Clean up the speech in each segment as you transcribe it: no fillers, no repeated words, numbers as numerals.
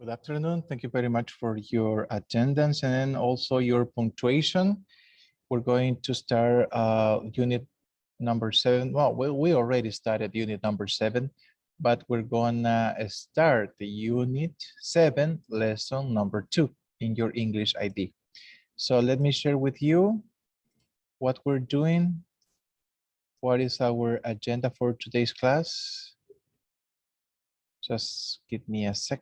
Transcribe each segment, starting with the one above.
Good afternoon. Thank you very much for your attendance and also your punctuation. We're going to start unit number 7. Well, we already started unit number 7, but we're gonna start the unit 7, lesson number 2 in your English ID. So let me share with you what we're doing. What is our agenda for today's class? Just give me a sec.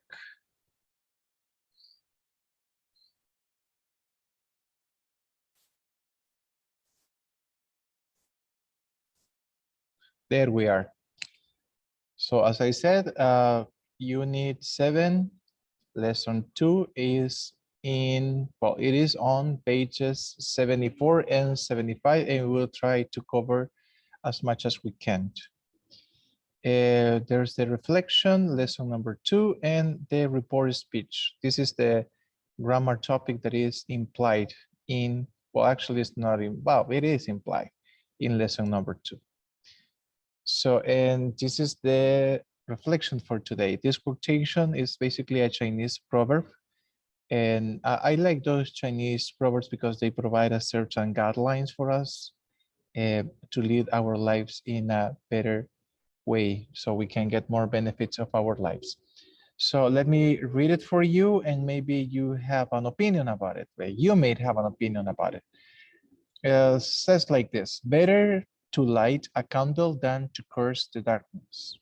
There we are. So as I said, unit 7, lesson 2 is in, well, it is on pages 74 and 75, and we'll try to cover as much as we can. There's the reflection, lesson number 2, and the report speech. This is the grammar topic that is implied in, well, actually it's not in, well, it is implied in lesson number 2. So, and this is the reflection for today. This quotation is basically a Chinese proverb. And I like those Chinese proverbs because they provide us certain guidelines for us to lead our lives in a better way so we can get more benefits of our lives. So let me read it for you, and maybe you have an opinion about it. You may have an opinion about it. It says like this: better to light a candle than to curse the darkness.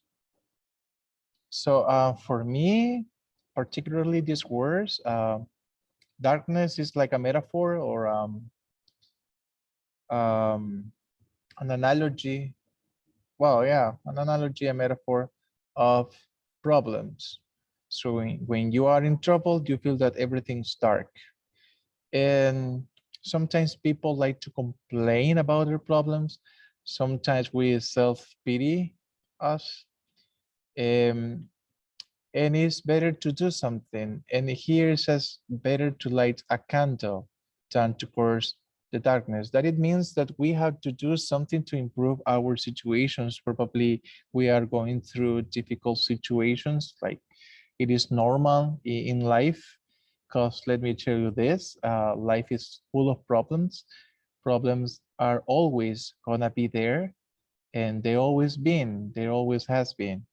So for me, particularly these words, darkness is like a metaphor or an analogy. Well, yeah, an analogy, a metaphor of problems. So when you are in trouble, you feel that everything's dark. And sometimes people like to complain about their problems. Sometimes we self-pity us. And it's better to do something. And here it says better to light a candle than to curse the darkness. That it means that we have to do something to improve our situations. Probably we are going through difficult situations, like it is normal in life. Because let me tell you this, life is full of problems. Problems are always gonna be there, and they always been, there always has been.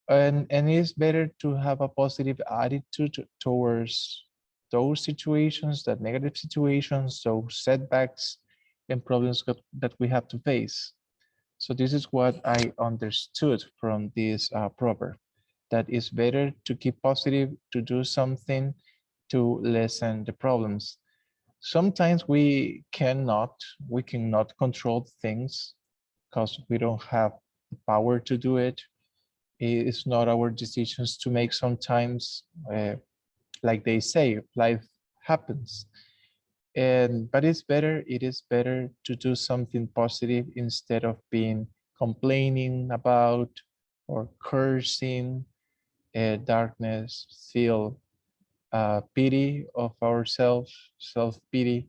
And it's better to have a positive attitude towards those situations, that negative situations, those setbacks and problems that we have to face. So this is what I understood from this proverb, that it's better to keep positive, to do something to lessen the problems. Sometimes we cannot control things because we don't have the power to do it. It's not our decisions to make sometimes. Like they say, life happens. But it is better to do something positive instead of being complaining about or cursing darkness, feel pity of ourselves, self-pity,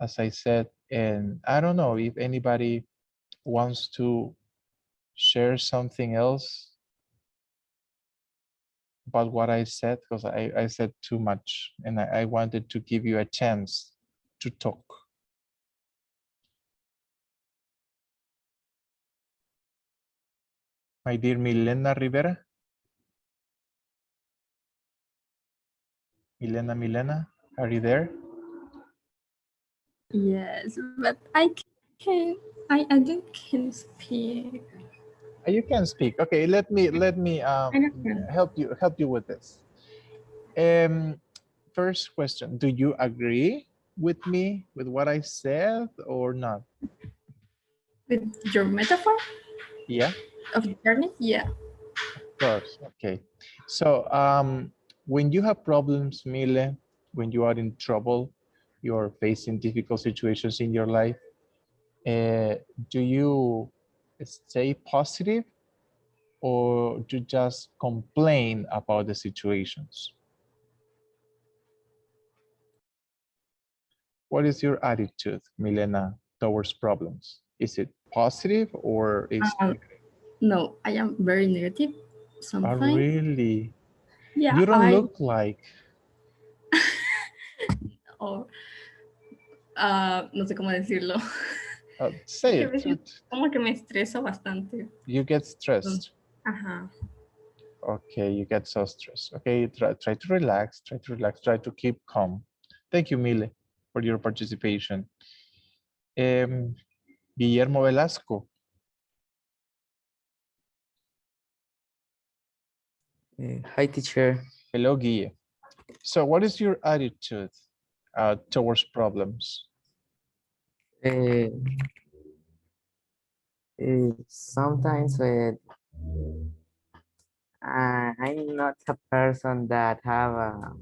as I said. And I don't know if anybody wants to share something else about what I said, because I said too much and I wanted to give you a chance to talk. My dear Milena Rivera. Milena, are you there? Yes, but I don't can speak. You can speak. Okay, let me help you with this. First question, do you agree with me with what I said or not? With your metaphor Yeah, of the journey, yeah. of course. Okay. So when you have problems, Mile, when you are in trouble, you're facing difficult situations in your life, do you stay positive or do you just complain about the situations? What is your attitude, Milena, towards problems? Is it positive or is Um, negative? no, I am very negative Oh, sometimes. really? Yeah, You don't I look like. or no sé cómo decirlo. Say Que a it. veces como que me estreso bastante. You get stressed. Ajá. Okay, you get so stressed. Okay, try to relax. Try to relax. Try to keep calm. Thank you, Mile, for your participation. Guillermo Velasco. Hi, teacher. Hello, Guille. So what is your attitude towards problems? Uh, Sometimes I'm not a person that have a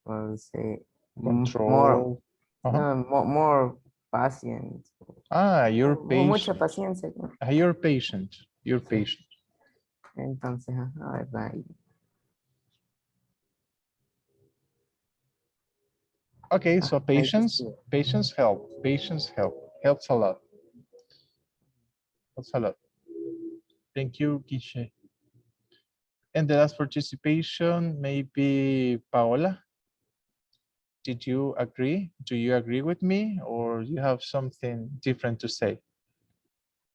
let's say more Control. no, more patient. You're Mucha patient. paciencia. ¿No? You're patient. You're Sí. patient. Entonces, a ver, ahí. Okay, so Ahí te patience, escribo. patience helps a lot. Helps a lot. Thank you, Guille. And the last participation, maybe Paola. Did you agree? Do you agree with me, or you have something different to say?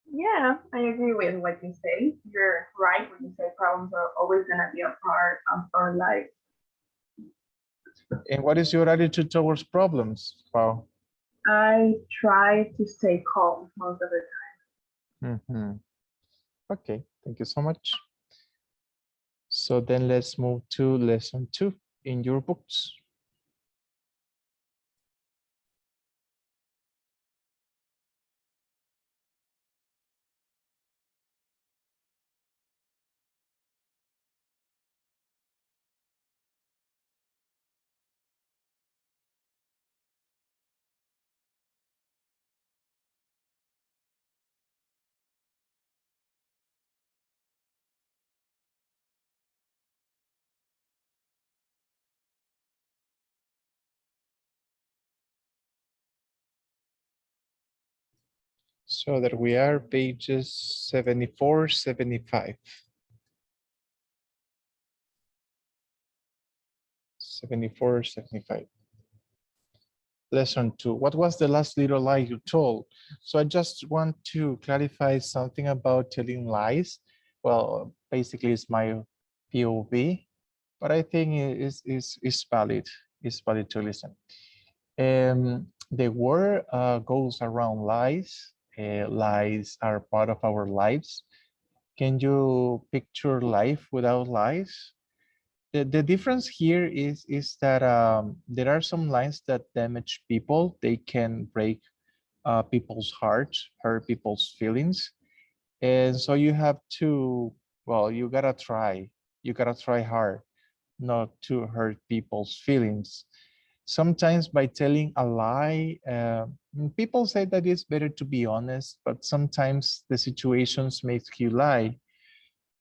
Yeah, I agree with what you say. You're right when you say problems are always going to be a part of our life. And what is your attitude towards problems, Pao? I try to stay calm most of the time. Okay, thank you so much. So then let's move to lesson 2 in your books. So that we are pages 74, 75. 74, 75. Lesson 2. What was the last little lie you told? So I just want to clarify something about telling lies. Well, basically it's my POV, but I think it is valid. It's valid to listen. The word goes around lies. Lies are part of our lives. Can you picture life without lies? The difference here is that there are some lines that damage people. They can break people's hearts, hurt people's feelings. And so you have to, well, you gotta try. You gotta try hard not to hurt people's feelings. Sometimes by telling a lie, people say that it's better to be honest, but sometimes the situations make you lie.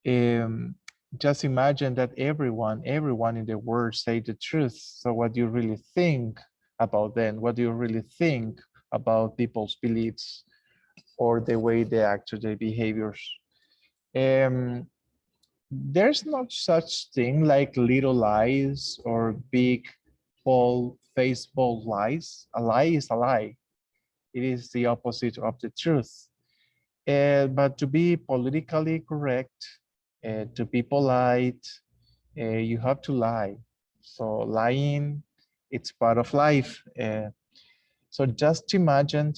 Um, just imagine that everyone in the world say the truth. So what do you really think about them? What do you really think about people's beliefs or the way they act or their behaviors? There's not such thing like little lies or big, bold, face bold lies. A lie is a lie. It is the opposite of the truth. But to be politically correct, to be polite, you have to lie. So lying, it's part of life. So just imagine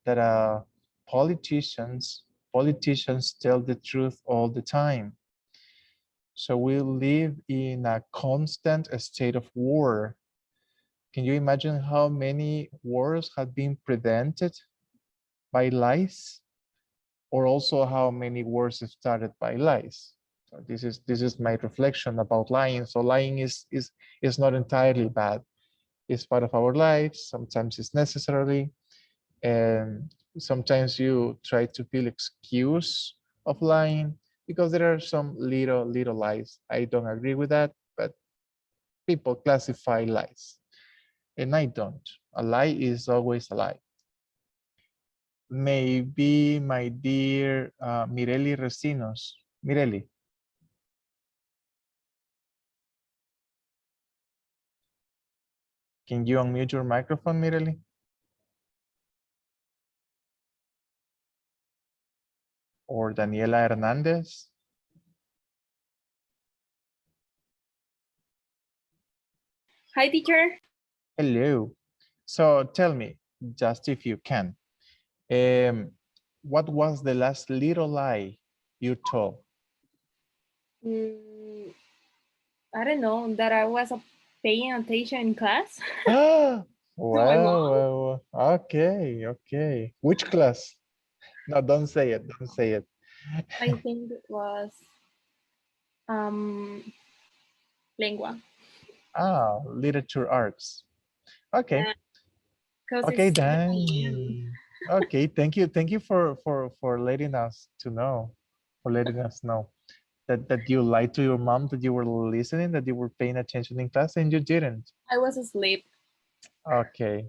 that politicians tell the truth all the time. So we live in a constant state of war. Can you imagine how many wars have been prevented by lies? Or also how many wars started by lies? So this is my reflection about lying. So lying is not entirely bad. It's part of our lives. Sometimes it's necessary. And sometimes you try to feel excuse of lying because there are some little lies. I don't agree with that, but people classify lies and I don't. A lie is always a lie. maybe my dear Mireli Recinos. Mireli. Can you unmute your microphone, Mireli? Or Daniela Hernandez? Hi, teacher. Hello. So tell me, just if you can, what was the last little lie you told? I don't know, that I was paying attention in class. Ah, my mom. well, okay, okay. Which class? No, don't say it, don't say it. I think it was lengua. Ah, literature arts. Okay, Yeah, because okay, it's 7 p.m. then. Okay, thank you for letting us to know, for letting us know that you lied to your mom, that you were listening, that you were paying attention in class, and you didn't. I was asleep. Okay.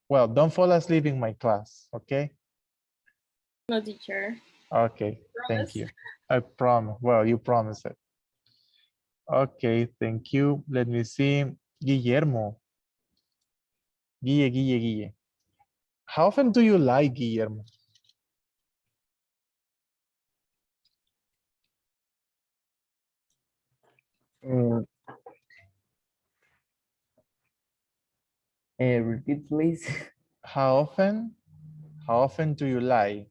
Well, don't fall asleep in my class, okay? No, teacher. Okay, thank Promise. you. I promise. Well, you promised it. Okay, thank you. Let me see. Guillermo. Guille. How often do you lie, Guillermo? Mm, repeat, please. How often? How often do you lie?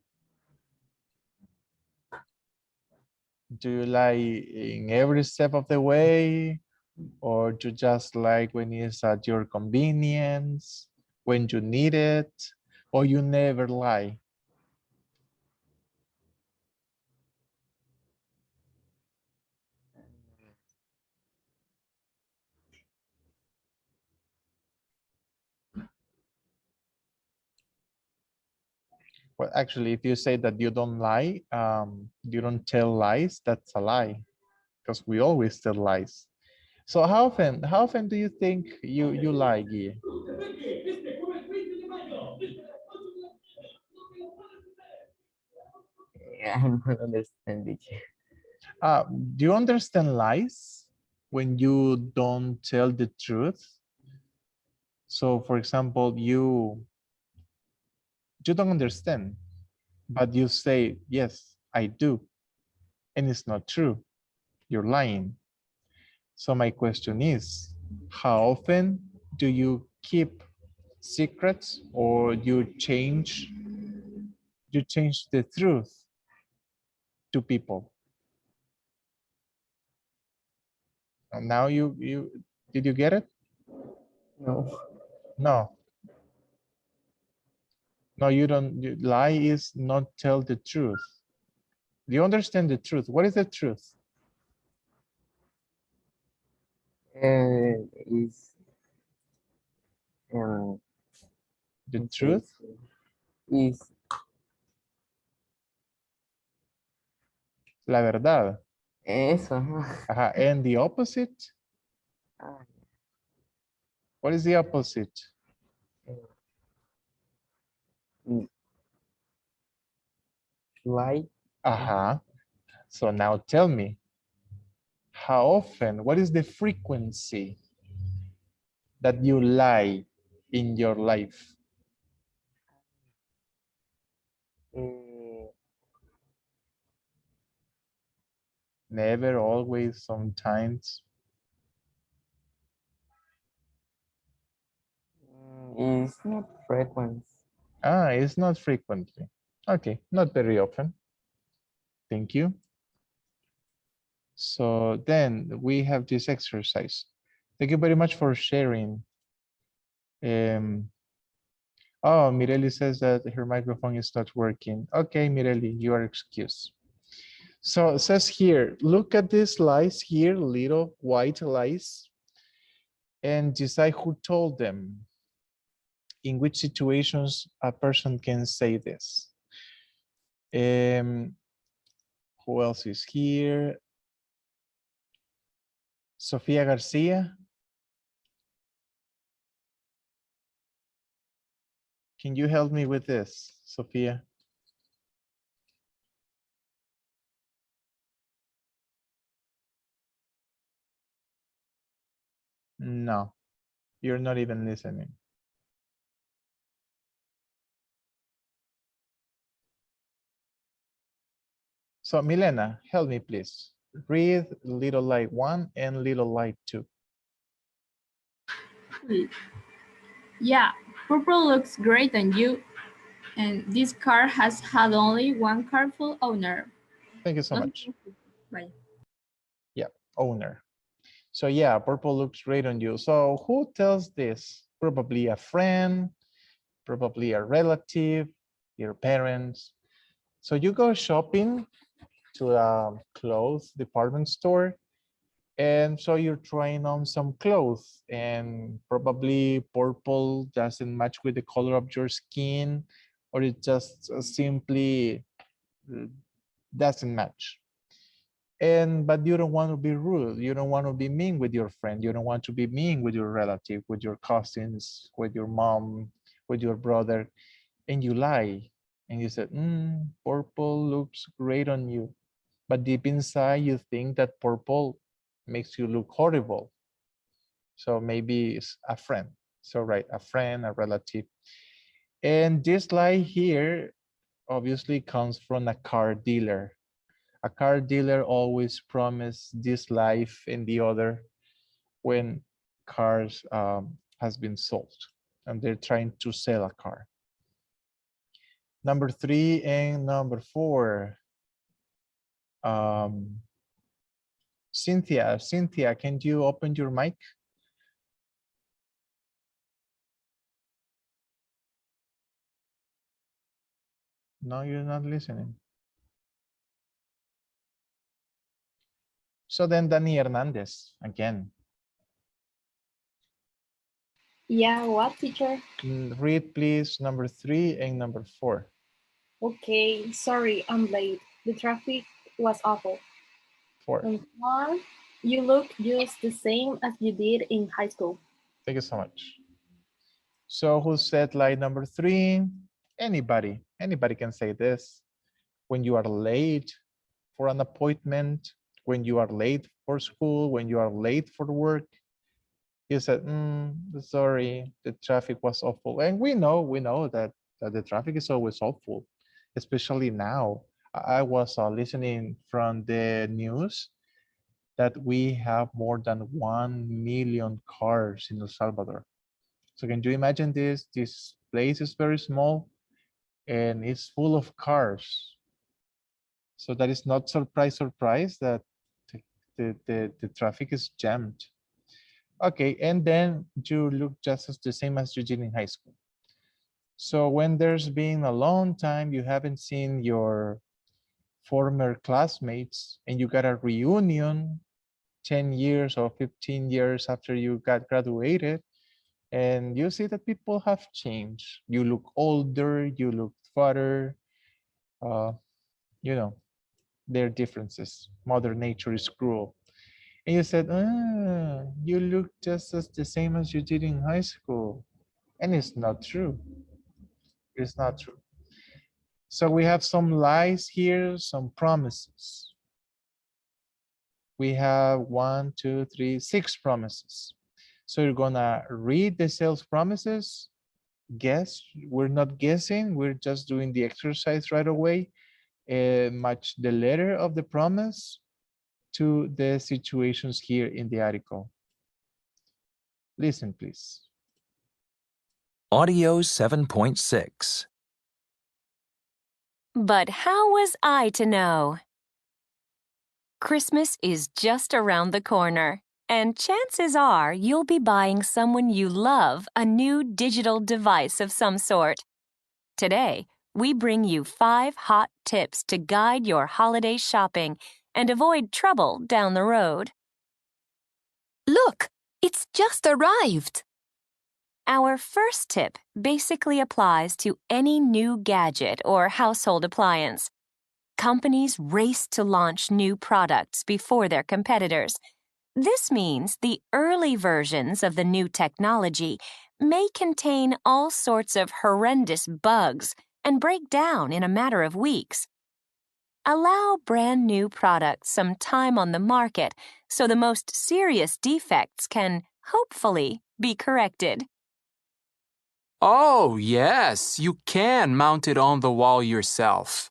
Do you lie in every step of the way? Or you just like when it's at your convenience, when you need it, or you never lie? Well, actually, if you say that you don't lie, you don't tell lies, that's a lie, because we always tell lies. So how often do you think you lie, Guille? I don't understand it. Do you understand lies when you don't tell the truth? So, for example, you don't understand, but you say, yes, I do, and it's not true. You're lying. So my question is, how often do you keep secrets, or you change the truth to people? And now you did you get it? No. No. No, you don't. Lie is not tell the truth. Do you understand the truth? What is the truth? Is The it truth? says is La verdad. eso. Ajá. And the opposite? Ah, What is the opposite? mm, lie. Ajá. So now tell me, how often, what is the frequency that you lie in your life? Eh, Never, always, sometimes. is not frequent. It's not frequently. Okay, not very often. Thank you. So then we have this exercise. Thank you very much for sharing. Oh, Mireli says that her microphone is not working. Okay, Mireli, you are excused. So it says here, look at these lies here, little white lies, and decide who told them. In which situations a person can say this. Who else is here? Sofia Garcia. Can you help me with this, Sophia? No, you're not even listening. So Milena, help me please. Read little light 1 and little light 2. Yeah, purple looks great on you. And this car has had only one careful owner. Thank you so No, much. Bye. Yeah, owner. So yeah, purple looks great on you. So who tells this? Probably a friend, probably a relative, your parents. So you go shopping to a clothes department store, and so you're trying on some clothes, and probably purple doesn't match with the color of your skin, or it just simply doesn't match. But you don't want to be rude. You don't want to be mean with your friend. You don't want to be mean with your relative, with your cousins, with your mom, with your brother, and you lie. And you said, purple looks great on you. But deep inside, you think that purple makes you look horrible. So maybe it's a friend. So right, a friend, a relative. And this lie here obviously comes from a car dealer. A car dealer always promises this life and the other when cars has been sold and they're trying to sell a car. Number 3 and number 4. Cynthia, can you open your mic? No, you're not listening. So then Danny Hernandez again. Yeah, what, teacher? Read please number 3 and number 4. Okay, sorry, I'm late. The traffic was awful. 4. And 1, you look just the same as you did in high school. Thank you so much. So who said lie number 3? Anybody can say this. When you are late for an appointment, when you are late for school, when you are late for work, you said, sorry, the traffic was awful. And we know that the traffic is always awful, especially now. I was listening from the news that we have more than 1 million cars in El Salvador. So can you imagine this? This place is very small and it's full of cars. So that is not surprise that the traffic is jammed. Okay, and then you look just as the same as you did in high school. So when there's been a long time you haven't seen your former classmates and you got a reunion 10 years or 15 years after you got graduated, and you see that people have changed. You look older, you look fatter, you know, there are differences. Mother Nature is cruel. And you said, you look just as the same as you did in high school. And it's not true. It's not true. So we have some lies here, some promises. We have 1, 2, 3, 6 promises. So you're gonna read the sales promises, guess. We're not guessing, we're just doing the exercise right away. Match the letter of the promise to the situations here in the article. Listen, please. Audio 7.6. But how was I to know? Christmas is just around the corner, and chances are you'll be buying someone you love a new digital device of some sort. Today, we bring you 5 hot tips to guide your holiday shopping and avoid trouble down the road. Look, it's just arrived. Our first tip basically applies to any new gadget or household appliance. Companies race to launch new products before their competitors. This means the early versions of the new technology may contain all sorts of horrendous bugs and break down in a matter of weeks. Allow brand new products some time on the market so the most serious defects can, hopefully, be corrected. Oh, yes, you can mount it on the wall yourself.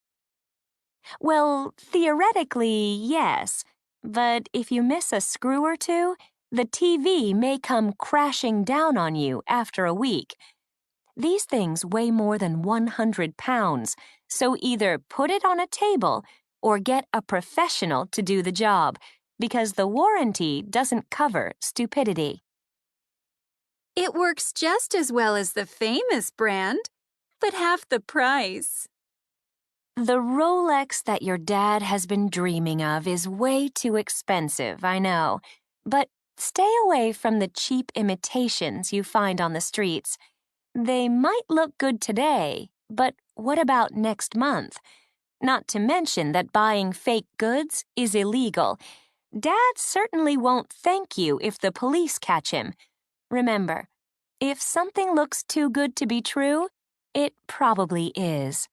Well, theoretically, yes, but if you miss a screw or two, the TV may come crashing down on you after a week. These things weigh more than 100 pounds, so either put it on a table or get a professional to do the job, because the warranty doesn't cover stupidity. It works just as well as the famous brand, but half the price. The Rolex that your dad has been dreaming of is way too expensive, I know, but stay away from the cheap imitations you find on the streets. They might look good today, but what about next month? Not to mention that buying fake goods is illegal. Dad certainly won't thank you if the police catch him. Remember, if something looks too good to be true, it probably is.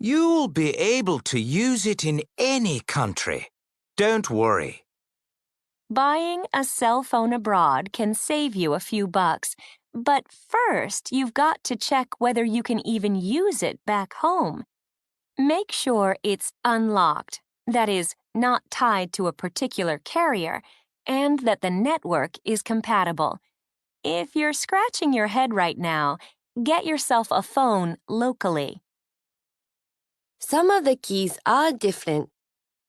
You'll be able to use it in any country. Don't worry. Buying a cell phone abroad can save you a few bucks, but first you've got to check whether you can even use it back home. Make sure it's unlocked, that is, not tied to a particular carrier, and that the network is compatible. If you're scratching your head right now, get yourself a phone locally. Some of the keys are different,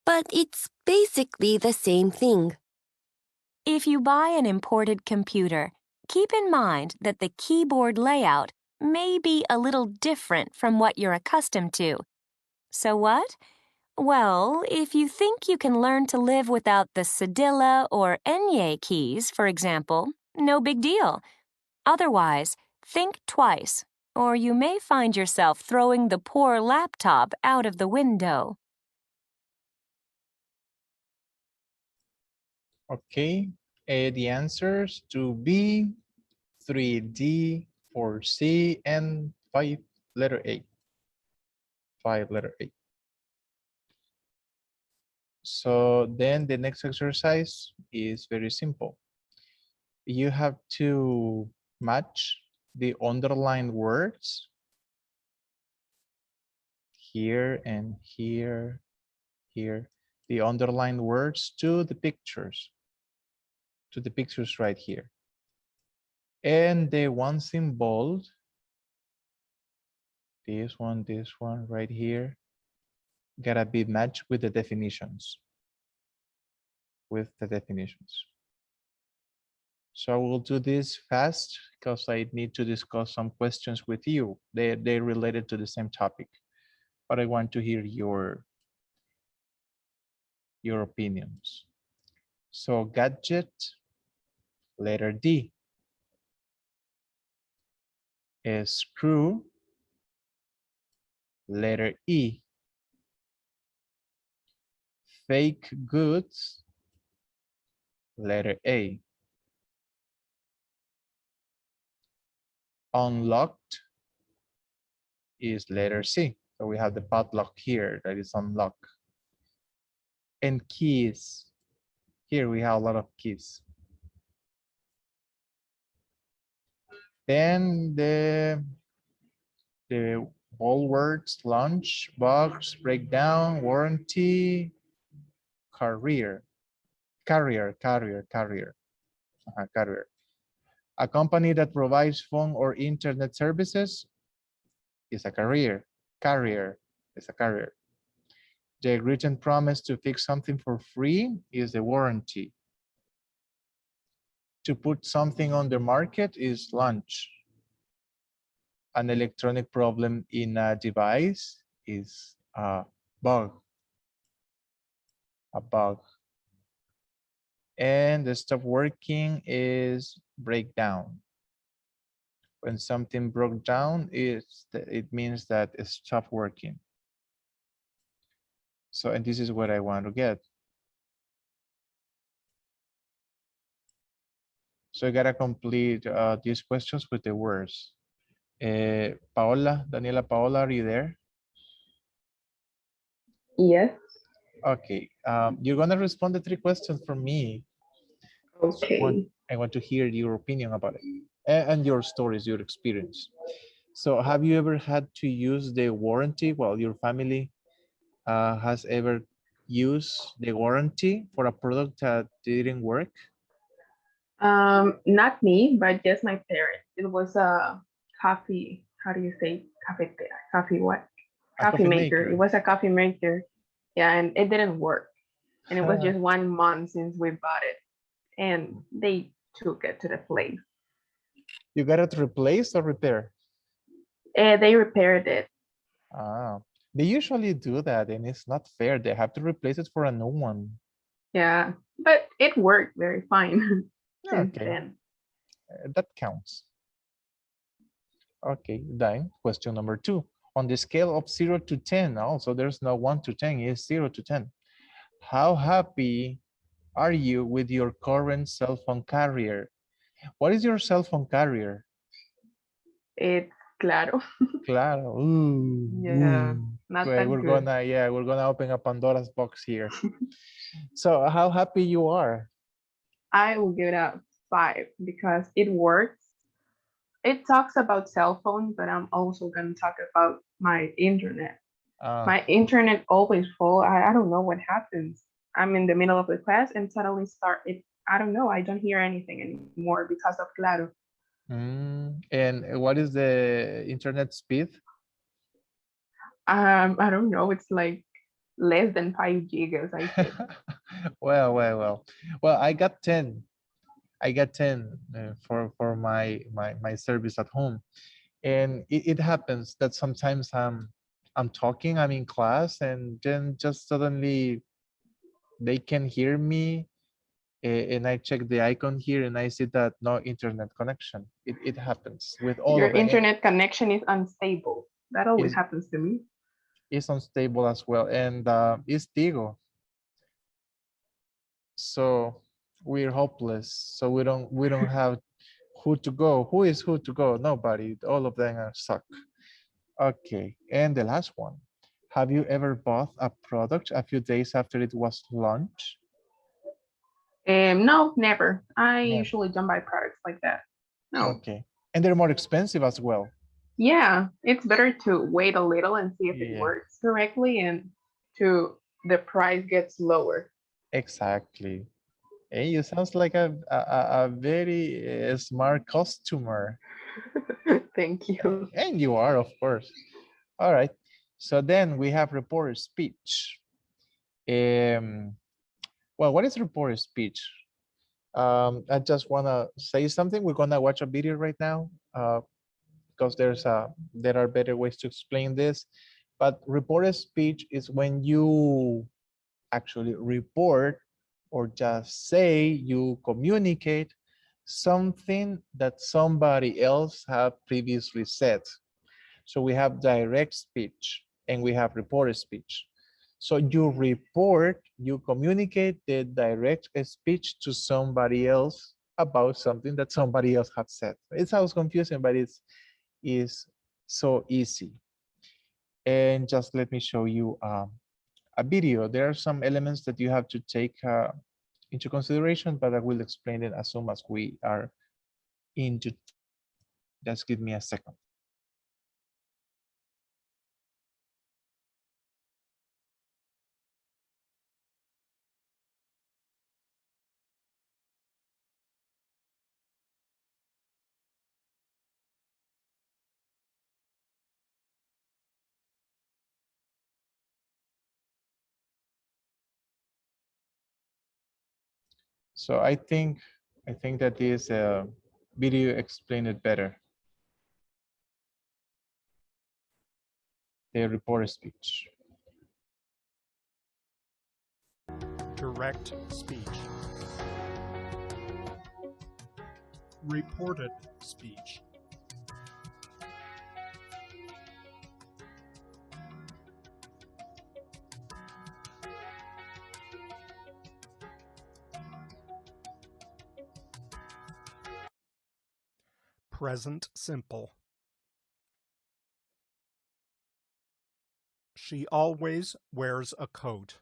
but it's basically the same thing. If you buy an imported computer, keep in mind that the keyboard layout may be a little different from what you're accustomed to. So what? Well, if you think you can learn to live without the cedilla or enye keys, for example, no big deal. Otherwise, think twice, or you may find yourself throwing the poor laptop out of the window. Okay, the answers to B, 3D, 4C, and 5 letter A. 5 letter A. So then the next exercise is very simple. You have to match the underlined words here and here, here, the underlined words to the pictures right here. And the ones in bold, this one right here, gotta be matched with the definitions. So I will do this fast because I need to discuss some questions with you. They're related to the same topic, but I want to hear your opinions. So gadget, letter D. Screw, letter E. Fake goods, letter A. Unlocked is letter C. So we have the padlock here that is unlocked. And keys. Here we have a lot of keys. Then the all words, launch, box, breakdown, warranty, carrier. A company that provides phone or internet services is a carrier. The written promise to fix something for free is the warranty. To put something on the market is launch. An electronic problem in a device is a bug. And the stop working is breakdown. When something broke down, it means that it stopped working. So, and this is what I want to get. So you gotta complete these questions with the words. Paola, Daniela Paola, are you there? Yes. Okay, you're gonna respond the 3 questions from me. Okay. I want to hear your opinion about it and your stories, your experience. So have you ever had to use the warranty while your family has ever used the warranty for a product that didn't work? Not me, but just my parents. It was a coffee. How do you say cafetera? Coffee what? A Coffee coffee maker. It maker. was a coffee maker. Yeah, and it didn't work. And it was just 1 month since we bought it, and they took it to the place. You got it replaced or repair? They repaired it. Ah, they usually do that and it's not fair. They have to replace it for a new one. Yeah, but it worked very fine since Okay, then. that counts. Okay, then question number 2. On the scale of 0 to 10, also there's no 1 to 10, it's 0 to 10. How happy are you with your current cell phone carrier? What is your cell phone carrier? It's claro. Claro. Ooh, Yeah, ooh. not Okay, that good. we're gonna open a Pandora's box here. So how happy you are? I will give it a 5 because it works. It talks about cell phones, but I'm also going to talk about my internet. My internet always full. I don't know what happens. I'm in the middle of the class and suddenly start it. I don't know. I don't hear anything anymore because of Claro. And what is the internet speed? I don't know. It's like less than 5 gigas, I think. Well. Well, I got 10. I got 10 for my service at home. And it happens that sometimes I'm talking, I'm in class, and then just suddenly they can hear me, and I check the icon here and I see that no internet connection. It happens with all Your of them. internet connection is unstable. That always Is happens to me. It's unstable as well, and it's Tigo. So we're hopeless. So we don't have who to go. Who is who to go? Nobody. All of them are suck. Okay, and the last one. Have you ever bought a product a few days after it was launched? No, never. I Never. usually don't buy products like that. No. Okay, and they're more expensive as well. Yeah, it's better to wait a little and see if it Yeah, works correctly and to the price gets lower. exactly. Hey, you sounds like a very smart customer. Thank you. And you are, of course. All right. So then we have reporter speech. Well, what is reporter speech? I just want to say something. We're going to watch a video right now because there are better ways to explain this. But reporter speech is when you actually report or just say, you communicate something that somebody else have previously said. So we have direct speech and we have reported speech. So you report, you communicate the direct speech to somebody else about something that somebody else had said. It sounds confusing, but is so easy. And just let me show you a video. There are some elements that you have to take into consideration, but I will explain it as soon as we are into. Just give me a second. So I think that this video explained it better. The reporter speech. Direct speech. Reported speech. Present simple. She always wears a coat.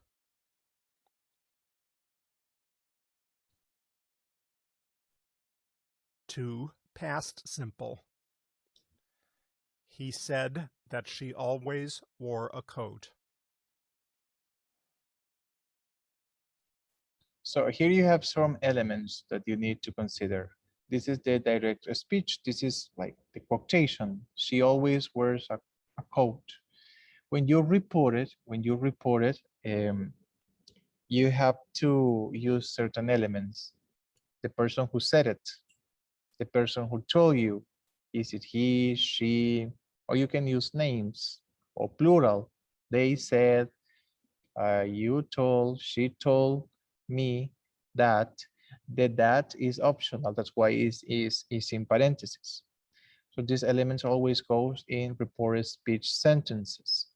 To past simple. He said that she always wore a coat. So here you have some elements that you need to consider. This is the direct speech. This is like the quotation. She always wears a coat. When you report it, you have to use certain elements. The person who said it, the person who told you, is it he, she, or you can use names or plural. They said, you told, she told me that. The that is optional. That's why is in parentheses. So these elements always goes in reported speech sentences.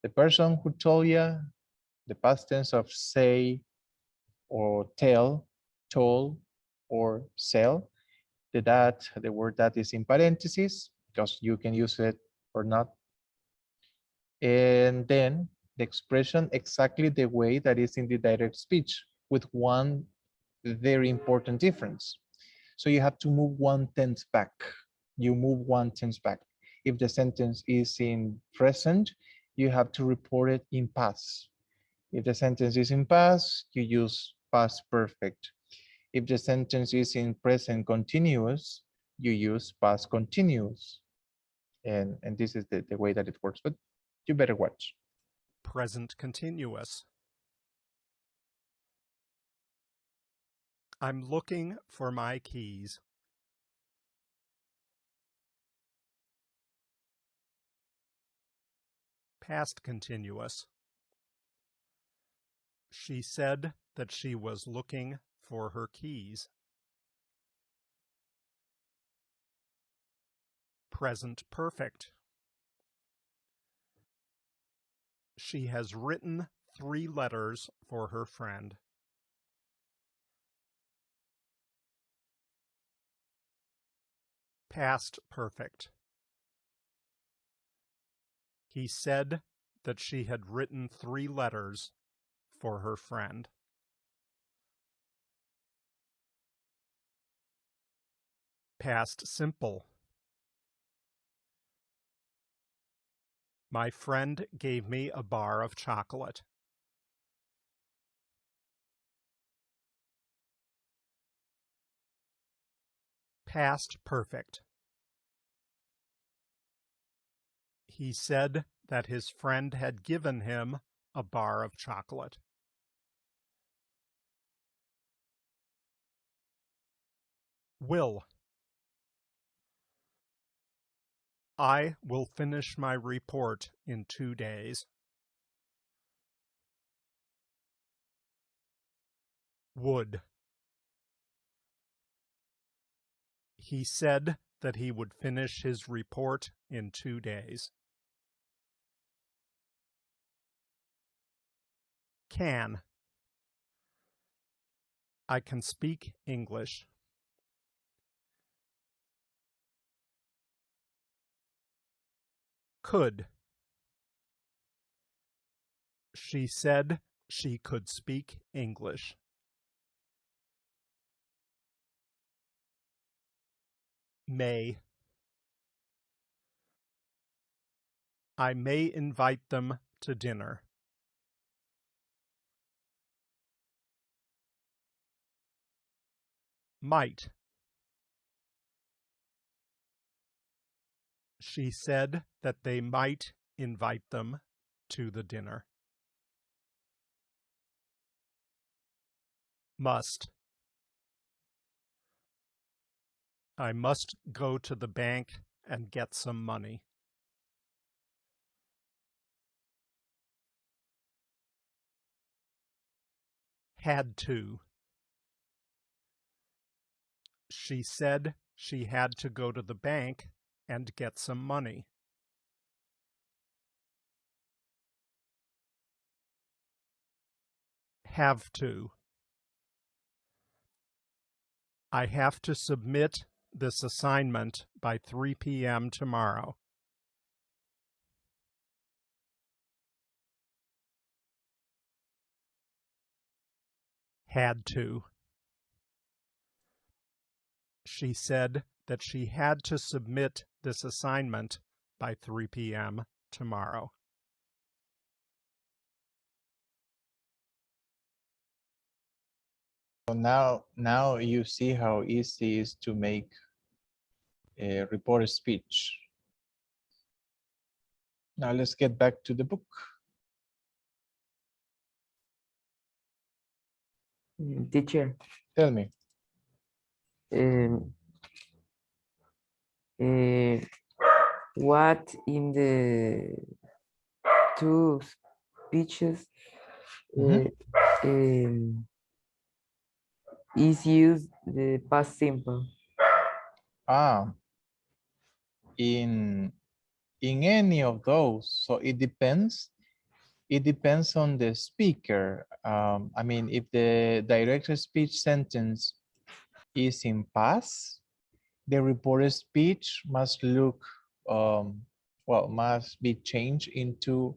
The person who told you, the past tense of say or tell, told, or sell. The word that is in parentheses because you can use it or not. And then the expression exactly the way that is in the direct speech with one very important difference. So you have to move one tense back. You move one tense back. If the sentence is in present, you have to report it in past. If the sentence is in past, you use past perfect. If the sentence is in present continuous, you use past continuous. And this is the way that it works, but you better watch. Present continuous. I'm looking for my keys. Past continuous. She said that she was looking for her keys. Present perfect. She has written 3 letters for her friend. Past perfect. He said that she had written 3 letters for her friend. Past simple. My friend gave me a bar of chocolate. Past perfect. He said that his friend had given him a bar of chocolate. Will. I will finish my report in 2 days. Would. He said that he would finish his report in 2 days. Can. I can speak English. Could. She said she could speak English. May. I may invite them to dinner. Might. She said that they might invite them to the dinner. Must. I must go to the bank and get some money. Had to. She said she had to go to the bank and get some money. Have to. I have to submit this assignment by 3 p.m. tomorrow. Had to. She said that she had to submit this assignment by 3 p.m. tomorrow. So now you see how easy it is to make a reported speech. Now let's get back to the book. Teacher. Tell me. What in the two speeches is used the past simple? In any of those, so it depends. It depends on the speaker. I mean, if the direct speech sentence is in past, the reported speech must look, well, must be changed into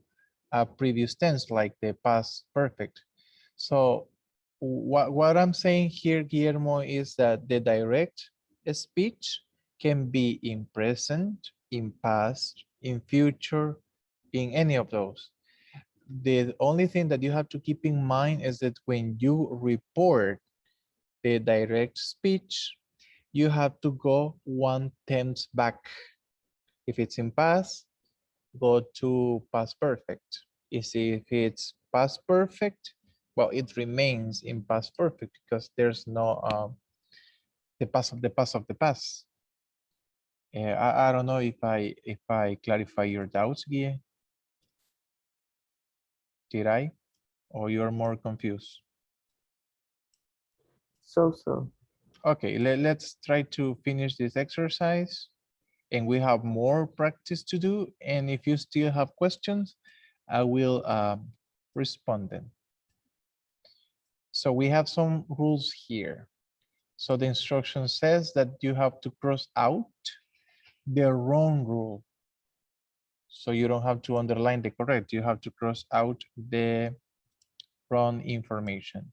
a previous tense, like the past perfect. So what I'm saying here, Guillermo, is that the direct speech can be in present, in past, in future, in any of those. The only thing that you have to keep in mind is that when you report the direct speech, you have to go 1 tense back. If it's in past, go to past perfect. If it's past perfect, well, it remains in past perfect because there's no the past of the past of the past. I don't know if I clarify your doubts, Guille. Did I? Or you're more confused? So. Okay, let's try to finish this exercise, and we have more practice to do. And if you still have questions, I will respond them. So we have some rules here. So the instruction says that you have to cross out the wrong rule. So you don't have to underline the correct, you have to cross out the wrong information.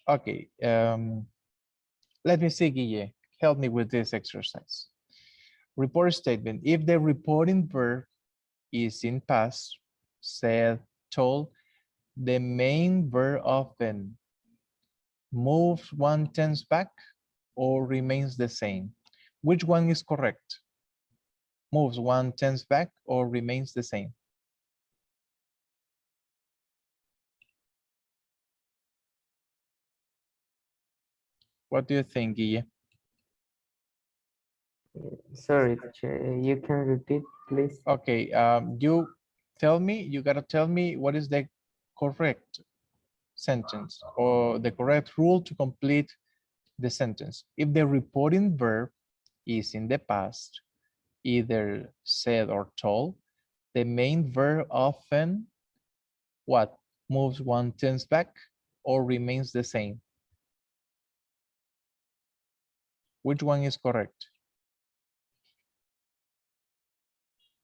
Okay, let me see, Guille, help me with this exercise. Report statement, if the reporting verb is in past, said, told, the main verb often moves 1 tense back or remains the same. Which one is correct? Moves 1 tense back or remains the same? What do you think, Guille? Sorry, teacher. You can repeat, please. Okay, you gotta tell me what is the correct sentence or the correct rule to complete the sentence. If the reporting verb is in the past, either said or told, the main verb often what? Moves 1 tense back or remains the same? Which one is correct?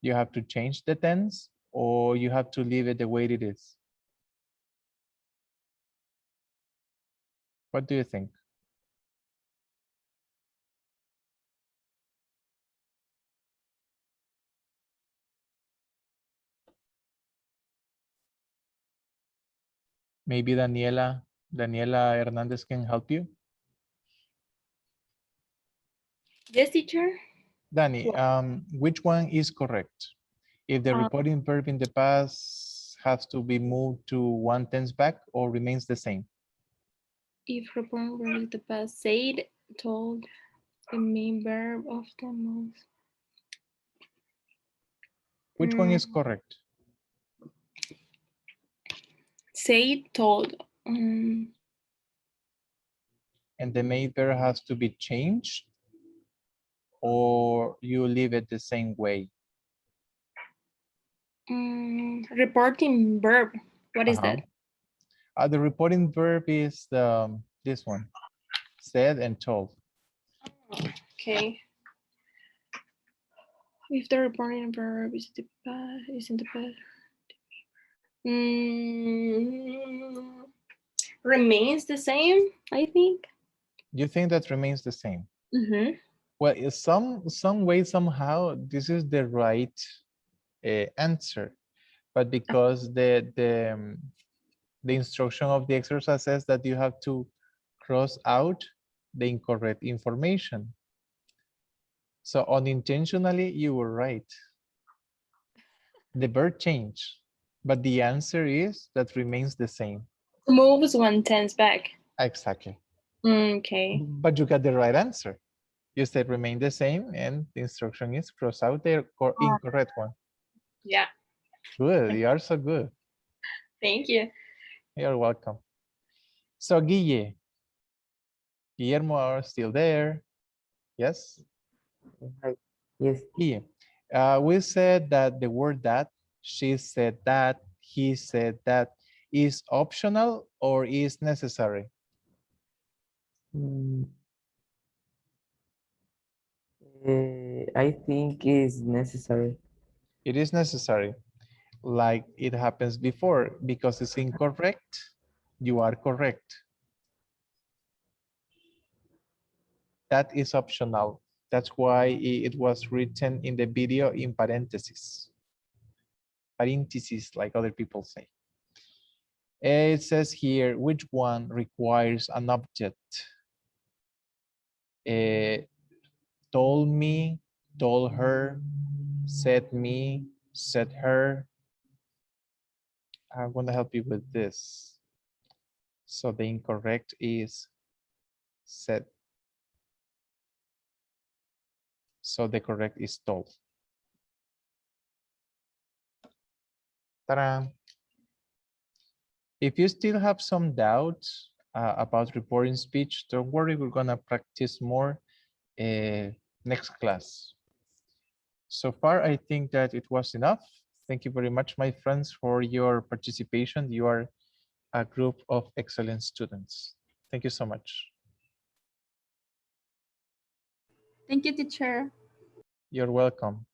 You have to change the tense or you have to leave it the way it is? What do you think? Maybe Daniela Hernandez can help you. Yes, teacher. Dani, which one is correct? If the reporting verb in the past has to be moved to 1 tense back or remains the same? If reporting verb in the past, said, told, the main verb often moves. Which one is correct? Said, told. And the main verb has to be changed or you leave it the same way? Reporting verb. What is that? The reporting verb is this one, said and told. Okay. If the reporting verb is in the past, remains the same, I think. You think that remains the same? Mm-hmm. Well, in some way, somehow, this is the right answer, but because the instruction of the exercise says that you have to cross out the incorrect information. So unintentionally, you were right. The verb changed, but the answer is that remains the same. Moves when tense back. Exactly. Okay. But you got the right answer. You said remain the same, and the instruction is cross out the incorrect one. Yeah. Good, you are so good. Thank you. You're welcome. So Guillermo are still there. Yes? Yes. Guille, we said that the word that, she said that, he said that is optional or is necessary? I think is necessary. It is necessary, like it happens before, because it's incorrect, you are correct. That is optional. That's why it was written in the video in parentheses. Parentheses, like other people say. It says here, which one requires an object? Told me, told her, said me, said her. I'm going to help you with this. So the incorrect is said. So the correct is told. Ta-da! If you still have some doubts about reporting speech, don't worry, we're going to practice more next class. So far, I think that it was enough. Thank you very much, my friends, for your participation. You are a group of excellent students. Thank you so much. Thank you, teacher. You're welcome.